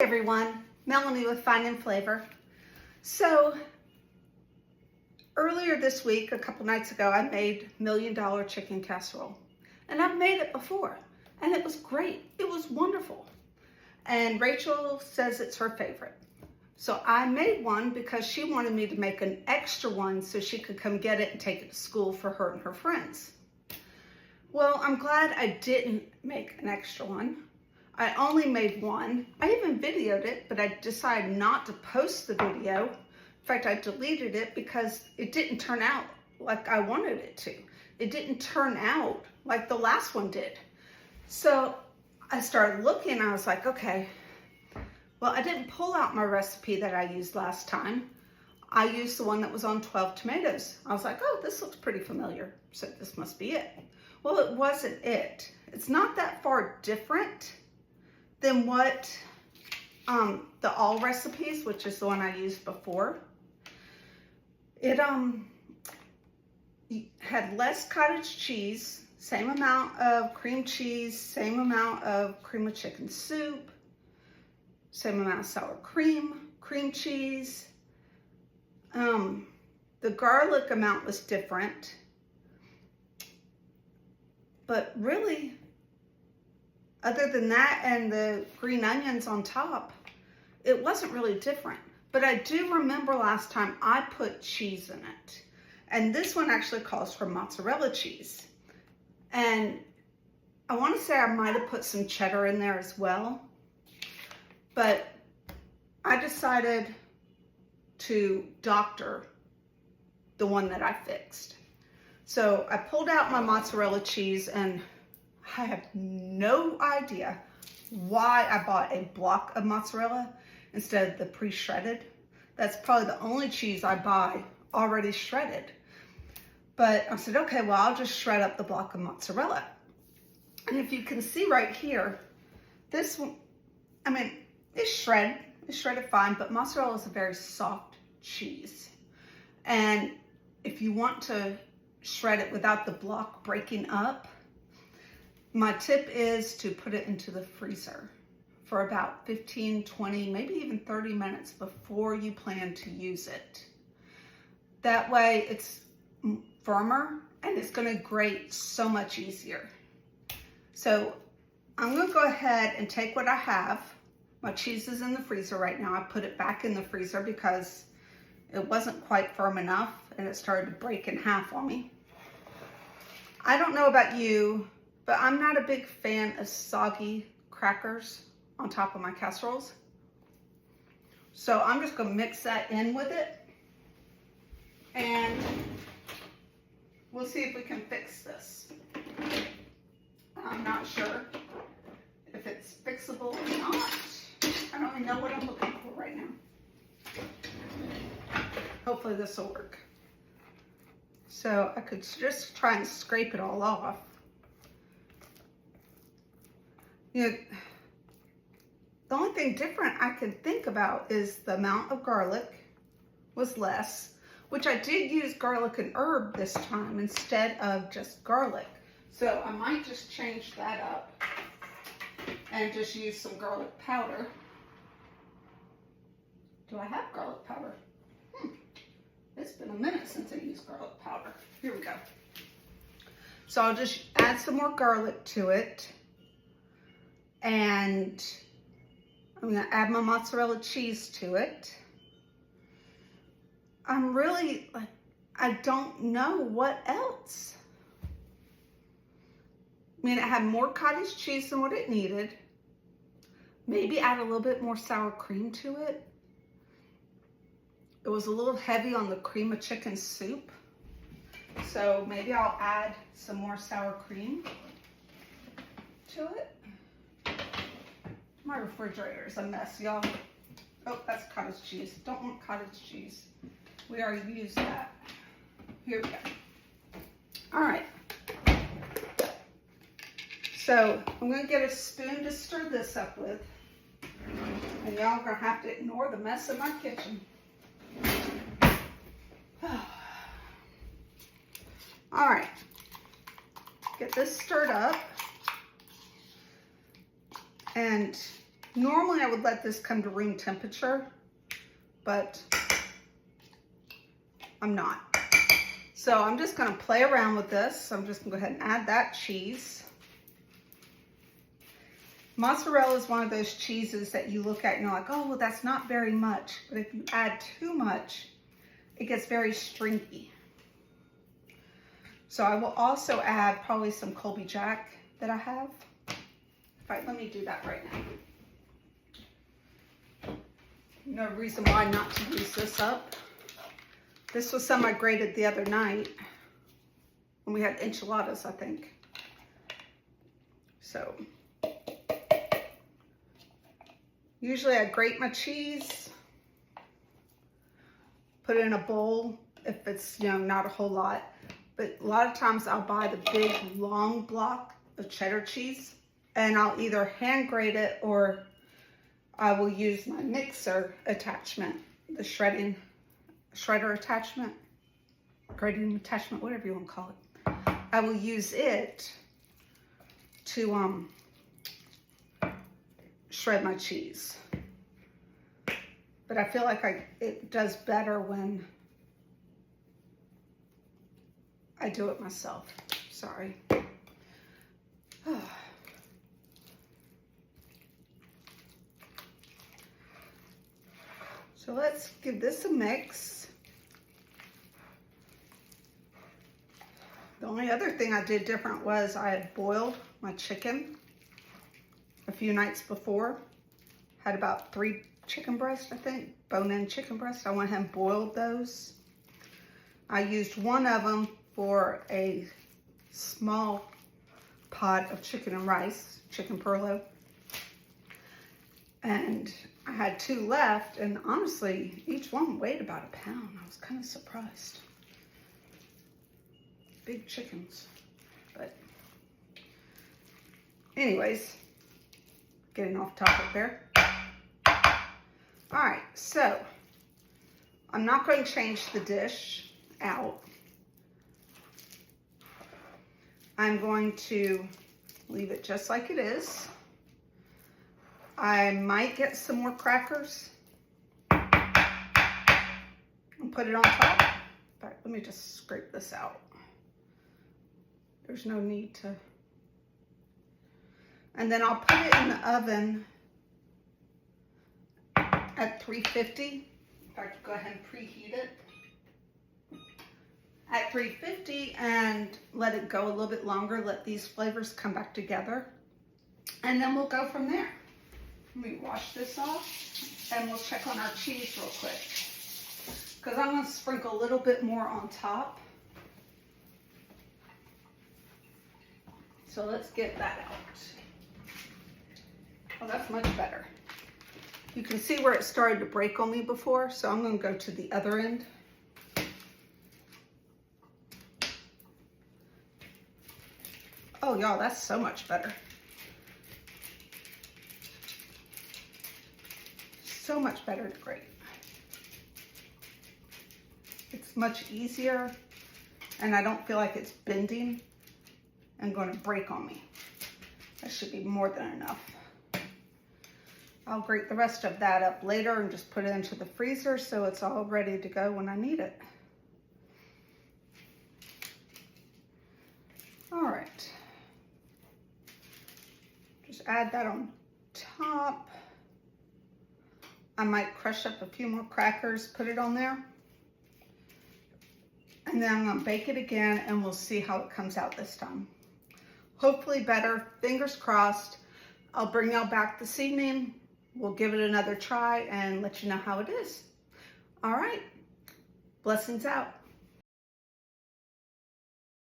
Everyone, Melanie with Fine and Flavor. So earlier this week, a couple nights ago, I made $1 Million chicken casserole. And I've made it before and it was great. It was wonderful. And Rachel says it's her favorite. So I made one because she wanted me to make an extra one so she could come get it and take it to school for her and her friends. Well, I'm glad I didn't make an extra one. I only made one. I even videoed it, but I decided not to post the video. In fact, I deleted it because it didn't turn out like I wanted it to. It didn't turn out like the last one did. So I started looking, I was like, okay, well, I didn't pull out my recipe that I used last time. I used the one that was on 12 tomatoes. I was like, oh, this looks pretty familiar. So this must be it. Well, it wasn't it. It's not that far different than what the all recipes, which is the one I used before. It had less cottage cheese, same amount of cream cheese, same amount of cream of chicken soup, same amount of sour cream, cream cheese. The garlic amount was different, but really, other than that and the green onions on top, it wasn't really different. But I do remember last time I put cheese in it. And this one actually calls for mozzarella cheese. And I want to say I might have put some cheddar in there as well. But I decided to doctor the one that I fixed. So I pulled out my mozzarella cheese, and I have no idea why I bought a block of mozzarella instead of the pre-shredded. That's probably the only cheese I buy already shredded. But I said, okay, well, I'll just shred up the block of mozzarella. And if you can see right here, this one, I mean, it's shredded fine, but mozzarella is a very soft cheese. And if you want to shred it without the block breaking up, my tip is to put it into the freezer for about 15, 20, maybe even 30 minutes before you plan to use it. That way it's firmer and it's going to grate so much easier. So I'm going to go ahead and take what I have. My cheese is in the freezer right now. I put it back in the freezer because it wasn't quite firm enough and it started to break in half on me. I don't know about you, but I'm not a big fan of soggy crackers on top of my casseroles. So I'm just gonna mix that in with it and we'll see if we can fix this. I'm not sure if it's fixable or not. I don't even know what I'm looking for right now. Hopefully this will work. So I could just try and scrape it all off. You know, the only thing different I can think about is the amount of garlic was less, which I did use garlic and herb this time instead of just garlic. So I might just change that up and just use some garlic powder. Do I have garlic powder? It's been a minute since I used garlic powder. Here we go. So I'll just add some more garlic to it. And I'm going to add my mozzarella cheese to it. I'm really, I don't know what else. I mean, it had more cottage cheese than what it needed. Maybe add a little bit more sour cream to it. It was a little heavy on the cream of chicken soup. So maybe I'll add some more sour cream to it. My refrigerator is a mess, y'all. Oh, that's cottage cheese. Don't want cottage cheese. We already used that. Here we go. All right. So I'm going to get a spoon to stir this up with. And y'all are going to have to ignore the mess in my kitchen. All right. Get this stirred up. And Normally I would let this come to room temperature, but I'm not. So I'm just gonna play around with this. I'm just gonna go ahead and add that cheese. Mozzarella is one of those cheeses that you look at and you're like, oh, well, that's not very much. But if you add too much, it gets very stringy. So I will also add probably some Colby Jack that I have. In fact, let me do that right now. No reason why not to use this up. This was some I grated the other night when we had enchiladas, I think. So usually I grate my cheese, put it in a bowl if it's, you know, not a whole lot. But a lot of times I'll buy the big long block of cheddar cheese and I'll either hand grate it or I will use my mixer attachment, the shredder attachment, grating attachment, whatever you want to call it. I will use it to shred my cheese. But I feel like it does better when I do it myself. Sorry. So let's give this a mix. The only other thing I did different was I had boiled my chicken a few nights before. Had about 3 chicken breasts, I think, bone-in chicken breasts. I went ahead and boiled those. I used one of them for a small pot of chicken and rice, chicken perlo. And I had 2 left, and honestly, each one weighed about a pound. I was kind of surprised. Big chickens, but anyways, getting off topic there. All right, so I'm not going to change the dish out. I'm going to leave it just like it is. I might get some more crackers and put it on top. In fact, let me just scrape this out. There's no need to. And then I'll put it in the oven at 350. In fact, go ahead and preheat it at 350 and let it go a little bit longer. Let these flavors come back together. And then we'll go from there. Let me wash this off and we'll check on our cheese real quick. Because I'm going to sprinkle a little bit more on top. So let's get that out. Oh, that's much better. You can see where it started to break on me before, so I'm going to go to the other end. Oh, y'all, that's so much better. So much better to grate. It's much easier, and I don't feel like it's bending and going to break on me. That should be more than enough. I'll grate the rest of that up later and just put it into the freezer so it's all ready to go when I need it. All right. Just add that on top. I might crush up a few more crackers, put it on there. And then I'm gonna bake it again and we'll see how it comes out this time. Hopefully better, fingers crossed. I'll bring y'all back this evening. We'll give it another try and let you know how it is. All right, blessings out.